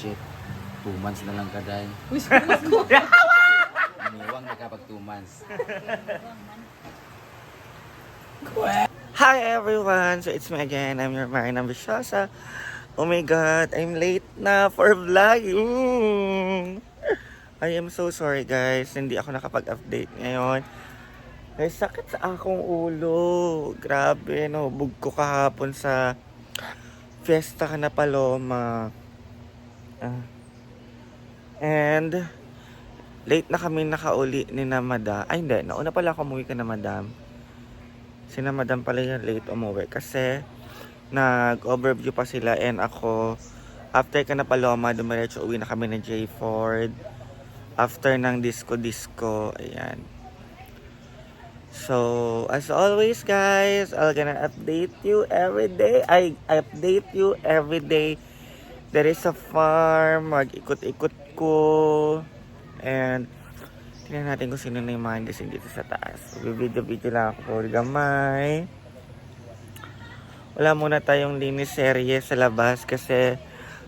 shit. 2 months na lang kaday. Wish ko mas ko. Iniwang na kapag 2 months. Hi everyone! So it's me again. I'm your Marina Ambiciosa. Oh my god, I'm late na for vlogging. I am so sorry guys. Hindi ako nakapag-update ngayon. May sakit sa akong ulo. Grabe, nahubog ko kahapon sa Fiesta na Paloma. And late na kami nakauli ni na Madam. Ay hindi, nauna pala ako umuwi ka na Madam. Si na Madam pala yung late umuwi kasi nag-overview pa sila and ako after ka na Paloma, dumiretso uwi na kami ng J Ford. After ng disco, ayan. So, as always guys, I'm gonna update you every day. I update you every day. There is a farm, mag-ikot-ikot ko. And, tingnan natin kung sino na yung mga gising dito sa taas. Video lang ako, gamay. Wala muna tayong linis serye sa labas kasi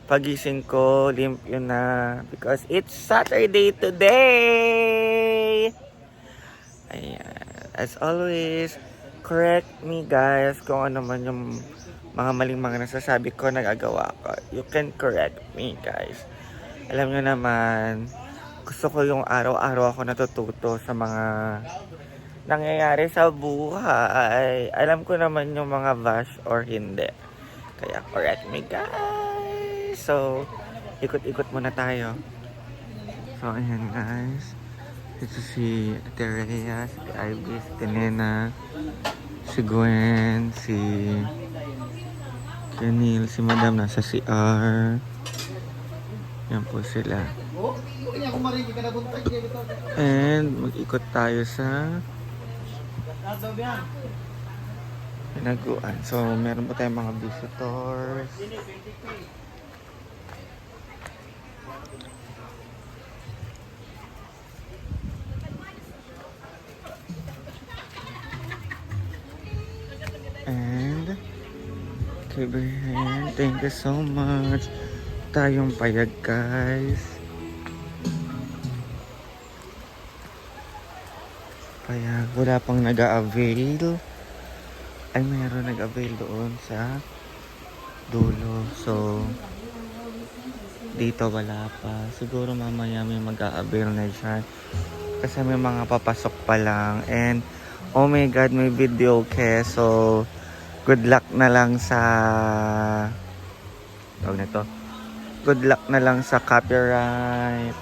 pagising ko, limpyo na. Because it's Saturday today! Ayan. As always, correct me guys kung ano man yung mga maling mga nasasabi ko, nagagawa ko. You can correct me guys. Alam nyo naman, gusto ko yung araw-araw ako natututo sa mga nangyayari sa buhay. Alam ko naman yung mga bash or hindi. Kaya correct me guys. So, ikot-ikot muna tayo. So, ayan guys. Ito si Ate Rhea, si Ivy, si Tenena, si Gwen, si Kenil, si Madam nasa CR. Yan po sila. And mag-ikot tayo sa Pinaguan. So, meron po tayong mga visitors. And Kibrihan, thank you so much. Tayong payag guys. Kaya wala pang nag-a-avail. Ay mayroon nag-avail doon sa dulo. So dito wala pa. Siguro mamaya may mag-a-avail na dyan. Kasi may mga papasok pa lang. And oh my god, may video okay. So good luck na lang sa tawag nito. Good luck na lang sa copyright.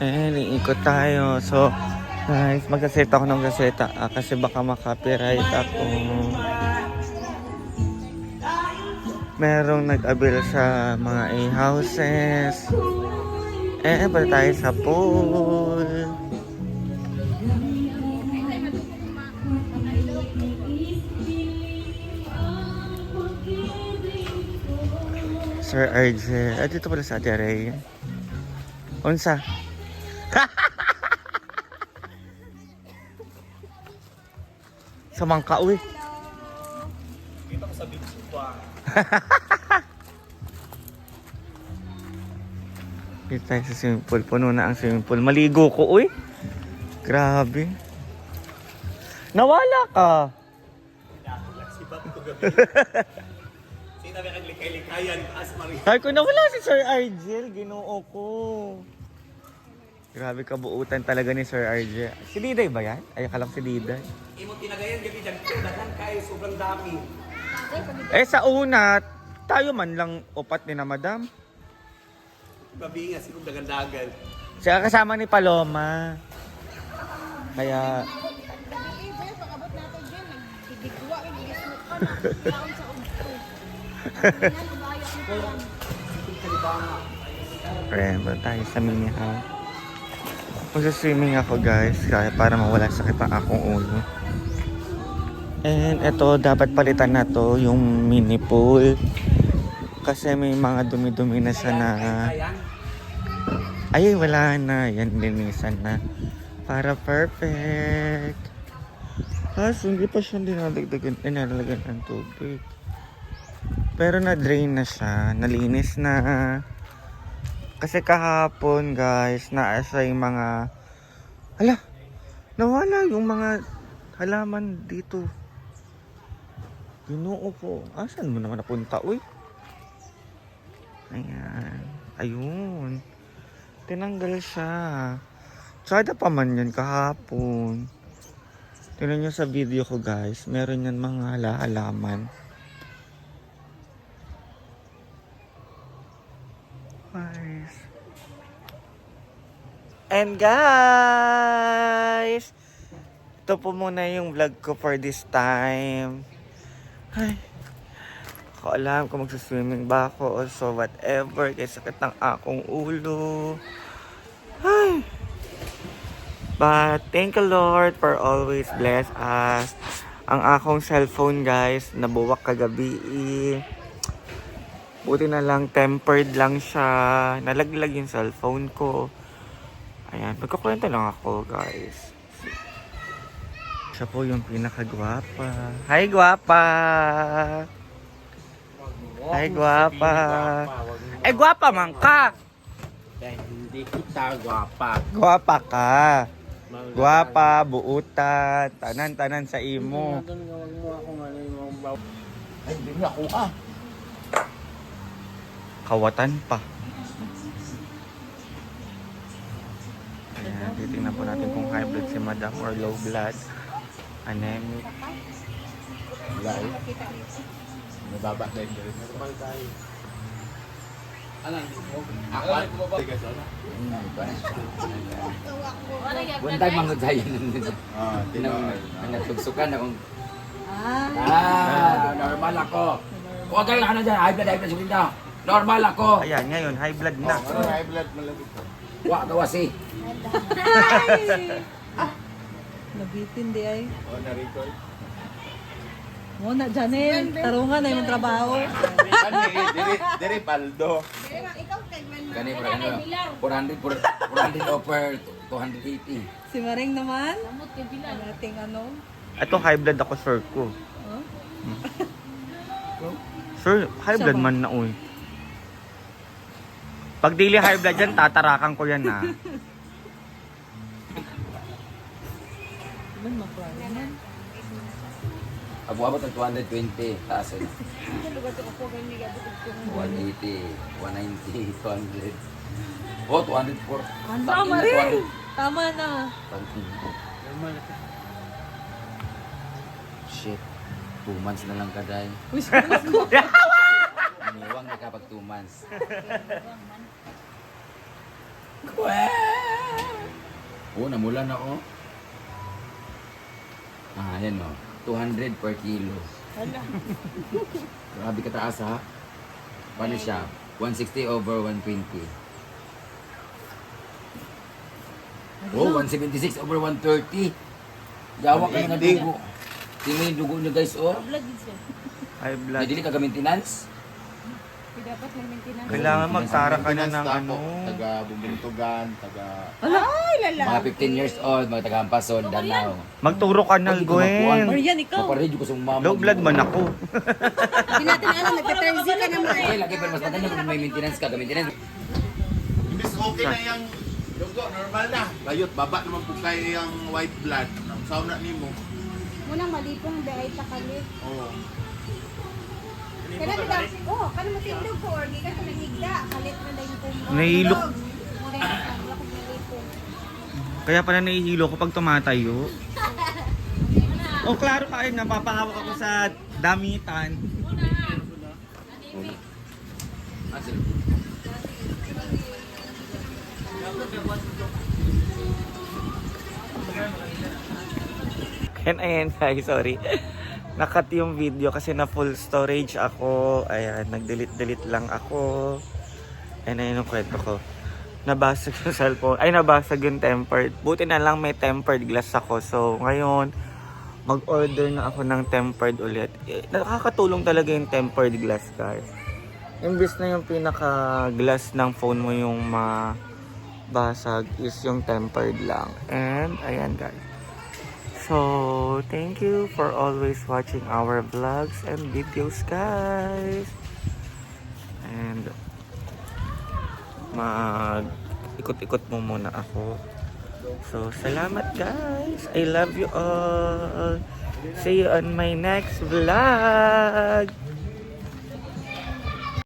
Iikot tayo. So guys, magkaseta ako ng gaseta kasi baka makopyright ako. Merong nag-abil sa mga A-houses. Balik tayo sa pool. Sir RJ. Dito pala sa Ate Rhea. Unsa? Sa mangka, uy. Kita ko sa beach pa. Dito tayo sa swimming pool. Puno na ang swimming pool. Maligo ko, uy. Grabe. Nawala ka. Nagsibab ko gabi. Sino ba naglikay-likayan? Taas Maria. Ay ko nawala si Sir Argel. Ginoo ko. Grabe kabuutan talaga ni Sir Argel. Si Diday ba yan? Ay, akala ko si Diday. Imo tinagayan gabi dagko daghan kay sobrang dami. Sa una, tayo man lang upat ni na Madam. Gabi nga siguro dagan-dagan. Siya kasama ni Paloma. Kaya Remember tayo sa mini house. Magsa-swimming ako guys kaya para mawala sakit ang akong ulo. And ito dapat palitan na to yung mini pool. Kasi may mga dumi-dumi na siya na ay wala na. Yan linisan na. Para perfect. Kaso hindi pa siya dinadagdagan ng tubig. Pero na-drain na siya. Nalinis na. Kasi kahapon guys, naasa yung mga... Hala! Nawala yung mga halaman dito. Ginoo ko. Asan mo naman napunta? Uy! Ayan. Ayun. Tinanggal siya. Tsada pa man yan kahapon. Tingnan nyo sa video ko guys. Meron yan mga halaman. Guys. And guys, ito po muna yung vlog ko for this time. Ay, ako alam kung magsaswimming ba ako o so whatever. Kaya sakit ng akong ulo. Ay. But thank you Lord for always bless us. Ang akong cellphone guys, nabuwak kagabi. Buti na lang, tempered lang siya. Nalaglag yung cellphone ko. Ayan, magkakwento lang ako, guys. Siya po yung pinakagwapa. Hi, gwapa! Hi, gwapa! Eh, gwapa man ka! Hindi kita gwapa. Gwapa ka! Gwapa, buutan, tanan-tanan sa imo. Ay, hindi mo ako ah. Kawatan pa. Ayan, titingnan po natin kung high blood si madam or low blood. Anemic. Wala eh. Nababa na yun. Normal tayo. Ako? Buntay mga tayo. Nagtugsukan akong... Normal ako. Huwag kayo ka na dyan. High blood si Linda. Normal ako. Ayan, ngayon, high blood na. High blood malagit ko. Huwag ka kasi. Nabitin di ay. Na-record. Mo na Janel, tarungan na yung trabaho. Diri paldo. Gani para ano, 400 offer, 280. Si Maring naman. Ang ating ano. Ito high blood ako, sir ko. Oh? Sir, high blood man na, uy. Pag dili high blood yan, tatarakan ko yan, ha. Man makwari man. Abot ng 220, taas eh. 180, 190, 200. Oh, 204. Tama rin. Tama na. Shit. 2 months na lang kaday. Wish ko. Iniwang na kapag 2 months. Oh, namulan ako. Ayan o. 200 per kilo. Grabe kataas ha. Paano siya? 160 over 120. Oh, 176 over 130. Yawa ka nga dugo. Tingnan yung dugo niyo guys, oh. High blood. Nadili ka ka maintenance? Kailangan magtara ka na ng ano. Taga Bumbuntugan, taga... Mga 15 years old, mga taga-Ampason, Danao. Magturo ka ng Gwen. Marian, ikaw. Maparejo ko sa mama. Low blood man ako. Hindi natin alam, nagka-transit ka naman. Okay, lagi pero mas maganda kung may maintenance ka. Maintenance. Imbis okay na yung dugo, normal na. Layot, baba naman po kayo yung white blood. Ang sauna ni mo. Munang malipong dahil takalit. Oo. Kaya kita, oh, kano matindog ko or gikan ko nahigda, kalit na dahil ko. Nahihilo. Muna yung lakog na lipong. Kaya pala nahihilo ko pag tumatayo. Oh, klaro ka rin. Napapahawak ako sa damitan. And ayan guys, sorry. Nakat yung video kasi na full storage ako. Ayan, nag-delete lang ako. And ayan yung kwento ko. Nabasag yung cellphone. Ay, nabasag yung tempered. Buti na lang may tempered glass ako. So, ngayon, mag-order na ako ng tempered ulit. Nakakatulong talaga yung tempered glass, guys. Imbis na yung pinaka-glass ng phone mo yung mabasag is yung tempered lang. And, ayan guys. So, thank you for always watching our vlogs and videos, guys. And ikot-ikot mo muna ako. So, salamat, guys. I love you all. See you on my next vlog.